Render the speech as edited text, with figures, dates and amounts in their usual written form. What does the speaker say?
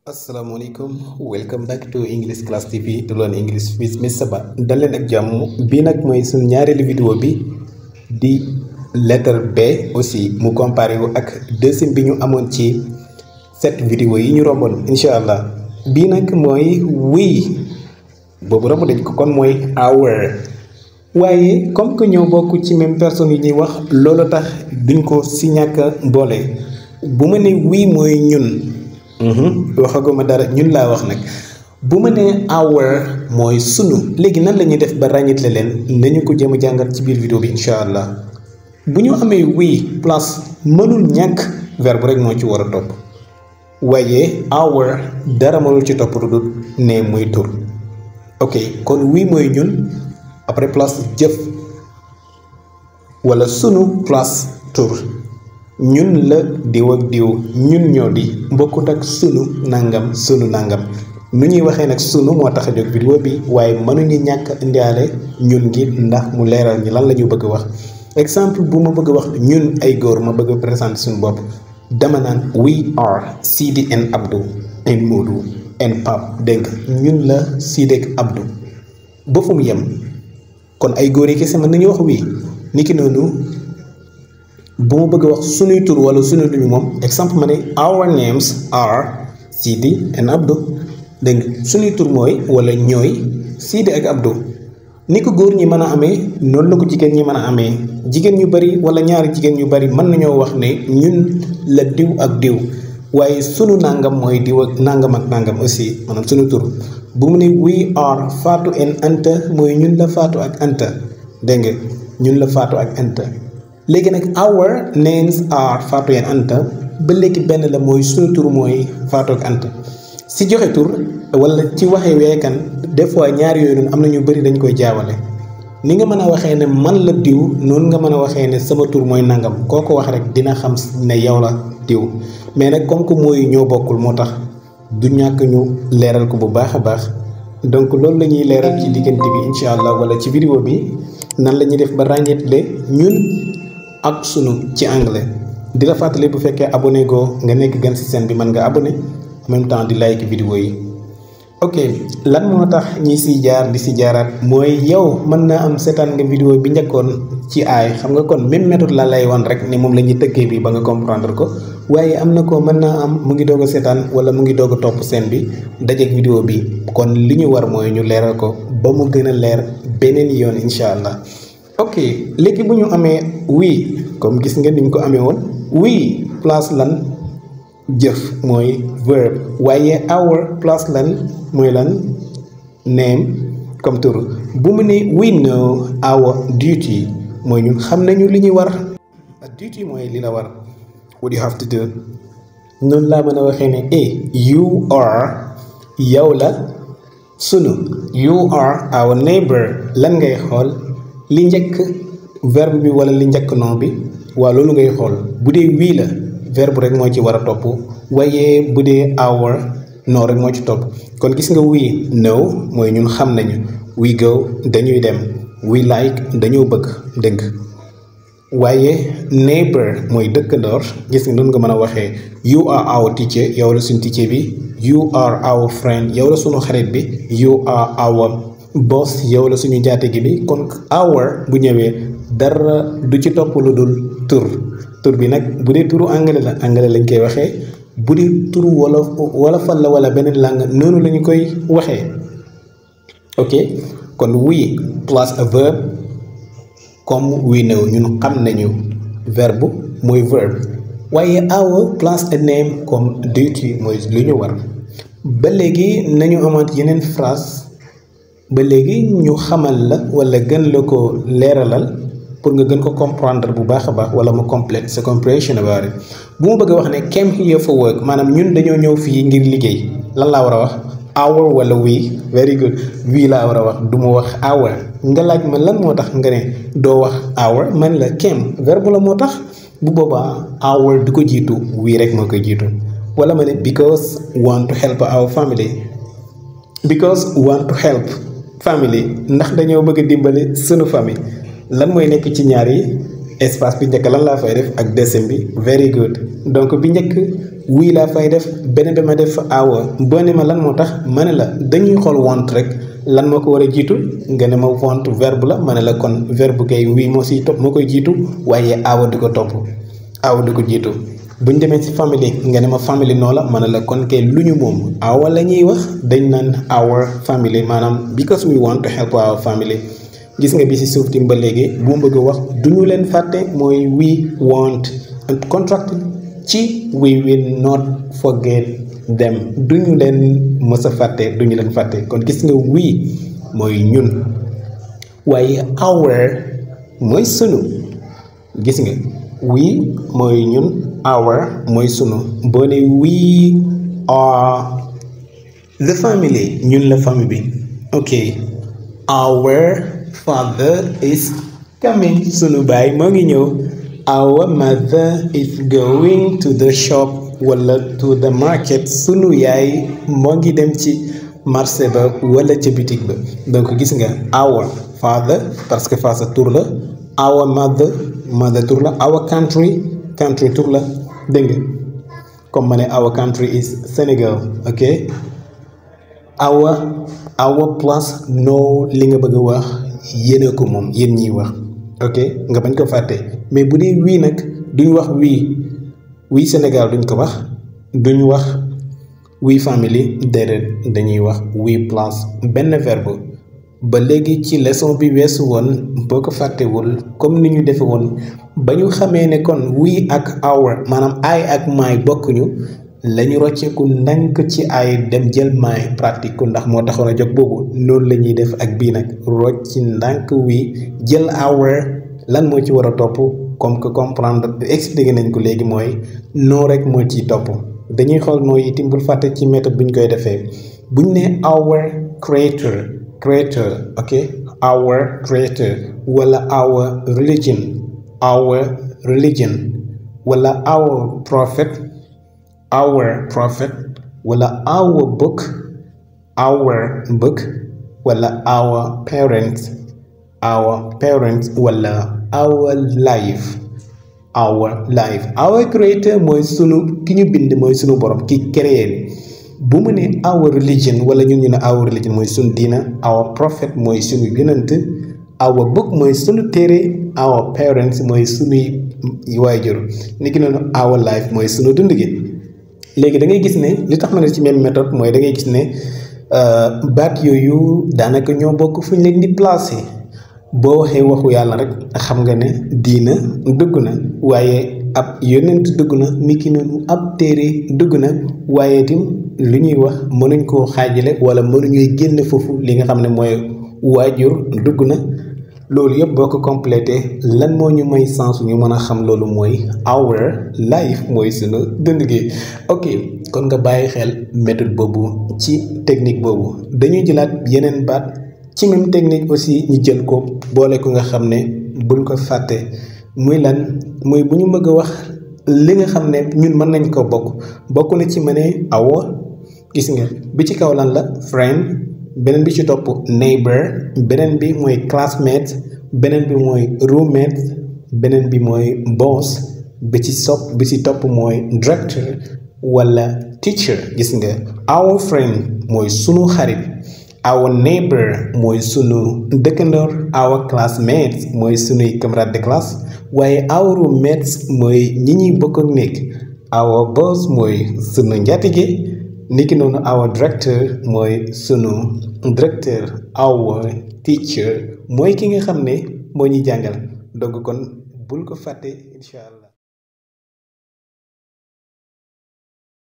Assalamualaikum, welcome back to English Class TV to learn English with Mr. Ba. dal leen ak jàmm bii nag mooy suñu ñaareelu vidéo bi di lettre B, aussi mu comparé wu ak deuxième bi ñu amoon ci 7 vidéo yi ñu romboon incha allah. bii nag mooy we boobu romb dañ ko kon mooy our, waaye comme que ñoo bokk ci même personne yi ñuy wax loolu tax duñ ko si ñàkk boole. bu ma ne we mooy ñun, waxaguma dara, ñun laa wax nag. bu ma nee our mooy sunu, léegi nan la ñuy def ba ràññitle leen nañu ko jëm a jàngat ci biir vidéo bi incha allah. bu ñu amee we plus mënul ñàkk verbe rek moo ci war a topp, waaye our dara mënul ci topp lu ne muy tur. ok kon we mooy ñun après plus jëf wala sunu plus tur. ñun la diw ak diw, ñun ñoo di bokkut ak sunu nangam nu ñuy waxee nag sunu moo tax a jóg vidéo bi, waaye mënuñu ñàkk indiwaale ñun gi ndax mu leeral ñi lan la ñu bëgg wax. exemple bu ma bëgg wax ñun ay góor, ma bëgg a présenter suñu bopp, dama naan we are Sidi and Abdou and Modou and Pape. dégg ñun la Sidi ak Abdou ba fu mu yem. kon ay góor yi kese mën nañu wax wi niki noonu. bu ma bëgg wax sunuy tur wala sunu duñu moom, exemple ma ne our names are Sidi and Abdou. dégg nga sunuy tur mooy wala ñooy Sidi ak Abdou. ni ko góor ñi mën a amee noonu la ko jigéen ñi mën a amee. jigéen ñu bari wala ñaari jigéen ñu bari mën nañoo wax ne ñun la diw ak diw, waaye sunu nangam mooy diw ak nangam aussi maanaam sunu tur. bu mu ne we are Fatou and Anta mooy ñun la Fatou ak Anta. dégg nga ñun la Fatou ak Anta. léegi nag our names are Fatou and Anta ba léegi benn la, mooy sunu tur mooy Fatou ak Anta. si joxe tur wala ci waxee weekan des fois ñaar yooyu noonu am na ñu bëri dañ koy jaawale. ni nga mën a waxee ne man la diw noonu nga mën a waxee ne sama tur mooy nangam, koo ko wax rek dina xam ne yow la diw. mais nag comme que mooy ñoo bokkul moo tax du ñàkk ñu leeral ko bu baax a baax. donc loolu la ñuy leeral ci diggante bi incha allah, wala ci vidéo bi nan la ñuy def ba ràññeetle ñun ak sunu ci anglais. di la fàttali bu fekkee abonné goo nga nekk gan ci chaîne bi, mën nga abonné en même temps di like vidéo yi. ok lan moo tax ñi siy jaar di si jaaraat mooy yow mën naa am seetaan nga vidéo bi njëkkoon ci aay, xam nga kon même méthode la lay wan rek ne moom la ñuy tëggee bi ba nga comprendre ko. waaye am na ko mën naa am mu ngi doog a seetaan wala mu ngi doog a topp scène bi dajeeg vidéo bi, kon li ñu war mooy ñu leeral ko ba mu gën a leer beneen yoon incha allah. ok léegi bu ñu amee we comme gis nga niñ ko amee woon, we plus lan jëf mooy verbe, waaye our plus lan mooy lan name comme tur. bu mu ne we know our duty mooy ñun xam nañu li ñuy war. duty mooy li la war, what you have to do. noonu laa mën a waxee ne you are yow la sunu, you are our neighbor. lan ngay xool li njëkk verbe bi wala li njëkk nom bi, waaw loolu ngay xool. bu dee we la verbe rek moo ci war a topp, waaye bu dee our non rek moo ci topp. kon gis nga we know mooy ñun xam nañu, we go dañuy dem, we like dañoo bëgg dëgg. waaye neighbor mooy dëkkandoor, gis nga noonu nga mën a waxee you are our teacher, yow la suñu teacher bi. you are our friend, yow la suñu xarit bi. you are our boss, yow la suñu njaatige bi. kon our bu ñëwee dara du ci topp lu dul tur bi nag bu dee turu anglais la anglais lañ koy waxee, bu dee turu wolofal la wala beneen langue noonu la ñu koy waxee. ok kon we plus a verb comme we know ñun xam nañu, verbe mooy verbe. waaye our plus a name comme duty mooy lu ñu war. ba léegi nañu amaat yeneen phrase ba léegi ñu xamal la wala gën la ko leeralal pour nga gën ko comprendre bu baax a baax, wala mu complete sa comprehension about it. bu ma bëgg a wax ne came here for work, maanaam ñun dañoo ñëw fii ngir liggéey, lan laa war a wax our wala we? very good, we laa war a wax, du ma wax our. nga laaj ma lan moo tax nga ne doo wax our, man la came verbe la moo tax. bu boobaa our du ko jiitu, we rek moo koy jiitu. wala ma ne because want to help our family, because want to help family, ndax dañoo bëgg a dimbali sunu famille. lan mooy nekk ci ñaar yi? espace bi njëkk lan laa fay def ak deuxième bi. very good, donc bi njëkk we laa fay def beneen bi ma def our boo ne ma lan moo tax ma ne la dañuy xool want rek lan moo ko war a jiitu nga ne ma want verbe la ma ne la kon verbe kay we moo siy topp moo koy jiitu waaye our di ko topp our di ko jiitu buñ demee ci family nga ne ma family noo la ma ne la kon kay lu ñu moom our la ñuy wax dañ naan our family maanaam because we want to help our family gis nga bi ci suuf tim ba léegi bu mu bëgg a wax du ñu leen fàtte mooy we want contract ci we will not forget them du ñu leen mës a fàtte du ñu leen fàtte kon gis nga we mooy ñun waaye our mooy sunu gis nga we mooy ñun our mooy sunu boo ne we are the family ñun la famille bi ok our father is coming sunu baay moo ngi ñëw our mother is going to the shop wala to the market sunu yaay moo ngi dem ci marché ba wala ca bitig ba donc gis nga our father parce que father tur la our mother tur la our country tur la dégg nga comme ma ne our country is Sénégal ok our place no li nga bëgg a wax yéene ko moom yéen ñiy wax ok nga bañ ko fàtte mais bu dee wii nag duñ wax wii Sénégal duñ ko wax duñ wax wii family déedéet dañuy wax wii place benn verbe ba léegi ci leçon bi weesu woon boo ko fàttewul comme ni ñu defe woon ba ñu xamee ne kon wii ak our maanaam I ak my bokkuñu lañu rocceeku ndànk ci ay dem jël my pratique ko ndax moo taxoon a jóg boobu noonu la ñuy def ak bii nag rocci ndànk wii jël our lan moo ci war a topp comme que comprendre expliqué nañ ko léegi mooy noo rek moo ciy topp dañuy xool noo itam bul fàtte ci méthode bu ñu koy defee buñ ne our creator ok our creator wala our religion wala our prophet wala our book wala our parents wala our life our creator mooy sunu ki ñu bind mooy sunu borom ki créé bu mu ne our religion wala ñun ñu ne our religion mooy sunu diina our prophet mooy sunu yonent our book mooy sunu téere our parents mooy sunuy waajur ni ki noonu our life mooy sunu dund gi léegi da ngay gis ne li tax ma ne ci même méthode mooy da ngay gis ne baat yooyu daanaka ñoo bokk fu ñu leen di placer boo waxee waxu yàlla rek xam nga ne diina dugg na waaye ab yonent dugg na ni ki noonu ab téere dugg na waaye tim lu ñuy wax mënuñ koo xaajale wala mënuñuy génn foofu li nga xam ne mooy waajur dugg na loolu yëpp boo ko complété lan moo ñu may sens ñu mën a xam loolu mooy our life mooy sunu dund gi ok kon nga bàyyi xel méthode boobu ci technique boobu dañuy jëlaat yeneen baat ci même technique aussi ñu jël ko boole ko nga xam ne bul ko fàtte muy lan muy bu ñu bëgg a wax li nga xam ne ñun mën nañ ko bokk na ci ma ne our gis nga bi ci kaw lan la friend beneen bi ci topp neighbor beneen bi mooy classmate beneen bi mooy roommate beneen bi mooy boss bi ci topp mooy director wala teacher gis nga our friend mooy sunu xarit our neighbor mooy sunu dëkkandoor our classmates mooy sunuy camarade de classe waaye our roommates mooy ñi ñuy bokk ak nekk our boss mooy sunu njaatige niki noonu our director mooy sunu directeur our teacher mooy ki nga xam ne moo ñuy jàngal donc kon bul ko fàtte incha allah.